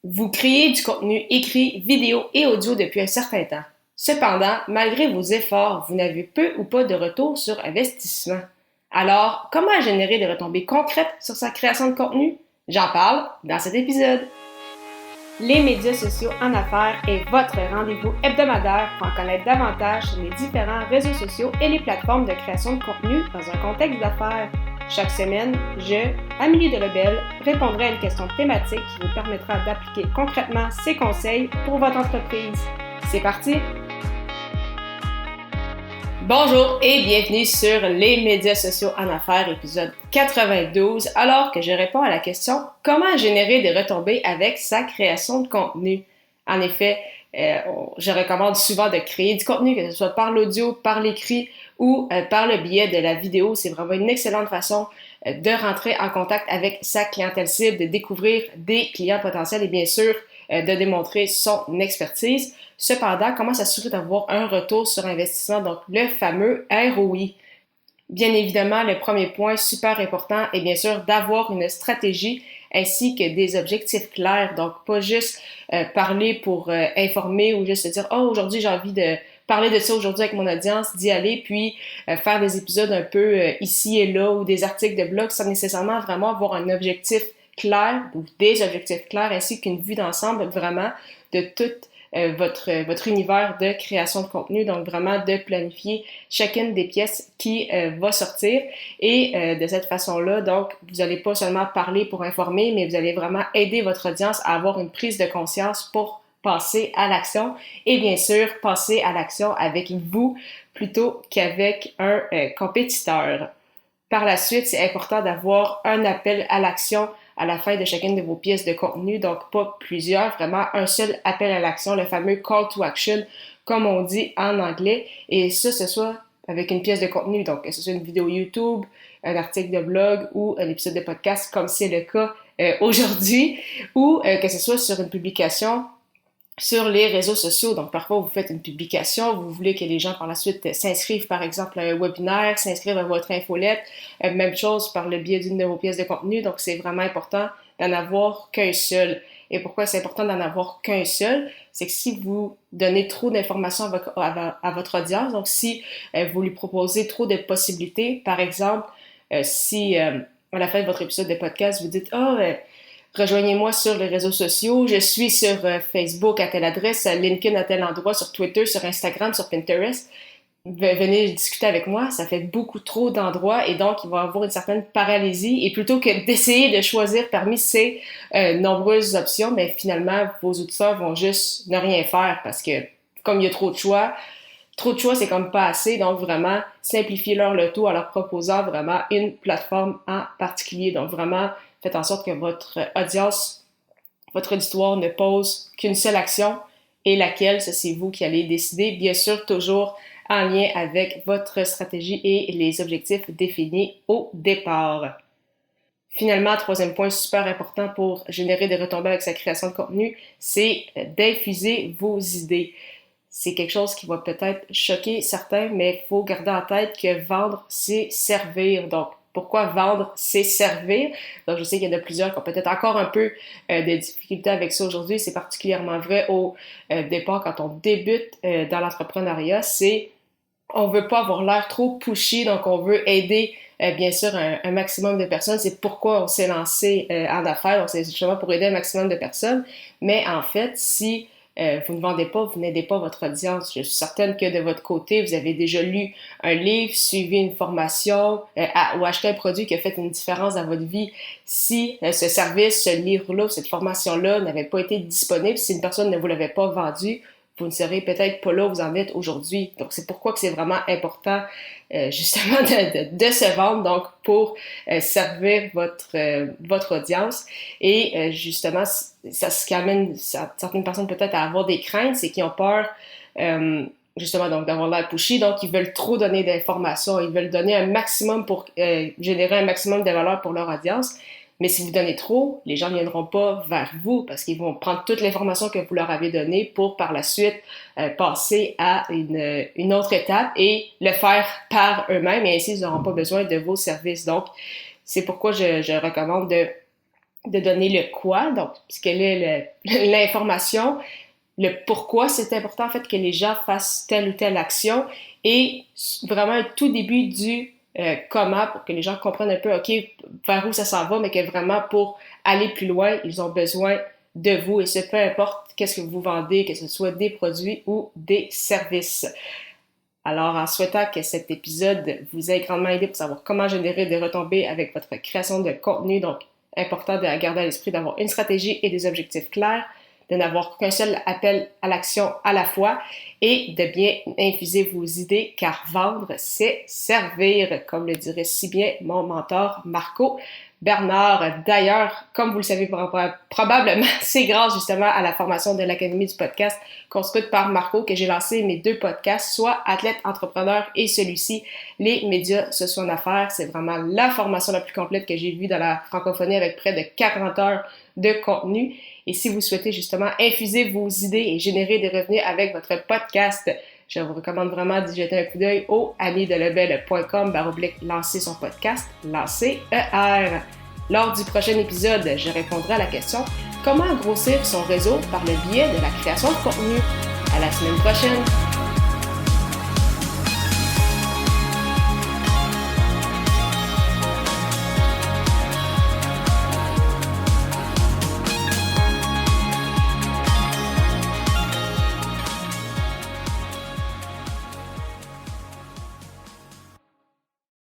Vous créez du contenu écrit, vidéo et audio depuis un certain temps. Cependant, malgré vos efforts, vous n'avez peu ou pas de retour sur investissement. Alors, comment générer des retombées concrètes sur sa création de contenu? J'en parle dans cet épisode. Les médias sociaux en affaires est votre rendez-vous hebdomadaire pour en connaître davantage sur les différents réseaux sociaux et les plateformes de création de contenu dans un contexte d'affaires. Chaque semaine, je, Amélie Delebel, répondrai à une question thématique qui vous permettra d'appliquer concrètement ces conseils pour votre entreprise. C'est parti! Bonjour et bienvenue sur les médias sociaux en affaires, épisode 92, alors que je réponds à la question « Comment générer des retombées avec sa création de contenu? » En effet, je recommande souvent de créer du contenu, que ce soit par l'audio, par l'écrit ou par le biais de la vidéo. C'est vraiment une excellente façon de rentrer en contact avec sa clientèle cible, de découvrir des clients potentiels et bien sûr de démontrer son expertise. Cependant, comment s'assurer d'avoir un retour sur investissement, donc le fameux ROI? Bien évidemment, le premier point super important est bien sûr d'avoir une stratégie ainsi que des objectifs clairs. Donc, pas juste parler pour informer ou juste se dire « Oh, aujourd'hui, j'ai envie de parler de ça aujourd'hui avec mon audience, d'y aller, puis faire des épisodes un peu ici et là ou des articles de blog sans nécessairement vraiment avoir un objectif clair ou des objectifs clairs ainsi qu'une vue d'ensemble vraiment de toute votre univers de création de contenu, donc vraiment de planifier chacune des pièces qui va sortir et de cette façon-là, donc vous n'allez pas seulement parler pour informer, mais vous allez vraiment aider votre audience à avoir une prise de conscience pour passer à l'action et bien sûr passer à l'action avec vous plutôt qu'avec un compétiteur. Par la suite, c'est important d'avoir un appel à l'action à la fin de chacune de vos pièces de contenu, donc pas plusieurs, vraiment un seul appel à l'action, le fameux call to action, comme on dit en anglais, et ça, ce soit avec une pièce de contenu, donc que ce soit une vidéo YouTube, un article de blog ou un épisode de podcast, comme c'est le cas aujourd'hui, ou que ce soit sur une publication sur les réseaux sociaux. Donc, parfois, vous faites une publication, vous voulez que les gens, par la suite, s'inscrivent, par exemple, à un webinaire, s'inscrivent à votre infolette. Même chose par le biais d'une de vos pièces de contenu. Donc, c'est vraiment important d'en avoir qu'un seul. Et pourquoi c'est important d'en avoir qu'un seul? C'est que si vous donnez trop d'informations à votre audience, donc si vous lui proposez trop de possibilités, par exemple, si à la fin de votre épisode de podcast, vous dites « Ah, rejoignez-moi sur les réseaux sociaux. Je suis sur Facebook à telle adresse, LinkedIn à tel endroit, sur Twitter, sur Instagram, sur Pinterest. Venez discuter avec moi. Ça fait beaucoup trop d'endroits et donc il va y avoir une certaine paralysie. Et plutôt que d'essayer de choisir parmi ces nombreuses options, mais finalement, vos auditeurs vont juste ne rien faire parce que comme il y a trop de choix, c'est comme pas assez. Donc vraiment, simplifiez-leur le tout en leur proposant vraiment une plateforme en particulier. Donc vraiment, faites en sorte que votre audience, votre auditoire ne pose qu'une seule action et laquelle, ça c'est vous qui allez décider, bien sûr toujours en lien avec votre stratégie et les objectifs définis au départ. Finalement, troisième point super important pour générer des retombées avec sa création de contenu, c'est d'infuser vos idées. C'est quelque chose qui va peut-être choquer certains, mais il faut garder en tête que vendre, c'est servir. Donc, pourquoi vendre, c'est servir? Donc, je sais qu'il y en a plusieurs qui ont peut-être encore un peu de difficultés avec ça aujourd'hui. C'est particulièrement vrai au départ quand on débute dans l'entrepreneuriat. On veut pas avoir l'air trop pushy, donc on veut aider bien sûr un maximum de personnes. C'est pourquoi on s'est lancé en affaires. Donc, c'est justement pour aider un maximum de personnes. Mais en fait, si vous ne vendez pas, vous n'aidez pas votre audience. Je suis certaine que de votre côté, vous avez déjà lu un livre, suivi une formation ou acheté un produit qui a fait une différence dans votre vie. Si ce service, ce livre-là, cette formation-là n'avait pas été disponible, si une personne ne vous l'avait pas vendu, vous ne serez peut-être pas là où vous en êtes aujourd'hui. Donc, c'est pourquoi que c'est vraiment important justement de se vendre, donc pour servir votre audience. Et justement, ça ce qui amène certaines personnes peut-être à avoir des craintes, c'est qu'ils ont peur justement donc d'avoir l'air pushy, donc ils veulent trop donner d'informations, ils veulent donner un maximum pour générer un maximum de valeur pour leur audience. Mais si vous donnez trop, les gens ne viendront pas vers vous parce qu'ils vont prendre toute l'information que vous leur avez donnée pour par la suite passer à une autre étape et le faire par eux-mêmes et ainsi ils n'auront pas besoin de vos services. Donc, c'est pourquoi je recommande de donner le quoi, donc ce qu'elle est l'information, le pourquoi c'est important en fait que les gens fassent telle ou telle action et vraiment un tout début du comment pour que les gens comprennent un peu ok vers où ça s'en va, mais que vraiment pour aller plus loin, ils ont besoin de vous et ce peu importe qu'est-ce que vous vendez, que ce soit des produits ou des services. Alors, en souhaitant que cet épisode vous ait grandement aidé pour savoir comment générer des retombées avec votre création de contenu, donc important de garder à l'esprit d'avoir une stratégie et des objectifs clairs, de n'avoir qu'un seul appel à l'action à la fois et de bien infuser vos idées car vendre, c'est servir, comme le dirait si bien mon mentor Marco Bernard. D'ailleurs, comme vous le savez probablement, c'est grâce justement à la formation de l'Académie du podcast construite par Marco que j'ai lancé mes 2 podcasts, soit Athlète Entrepreneur et celui-ci, Les médias sociaux en affaires. C'est vraiment la formation la plus complète que j'ai vue dans la francophonie avec près de 40 heures de contenu. Et si vous souhaitez justement infuser vos idées et générer des revenus avec votre podcast, je vous recommande vraiment d'y jeter un coup d'œil au anniedelebel.com/lancer son podcast, lancer ER. Lors du prochain épisode, je répondrai à la question « Comment grossir son réseau par le biais de la création de contenu ?» À la semaine prochaine!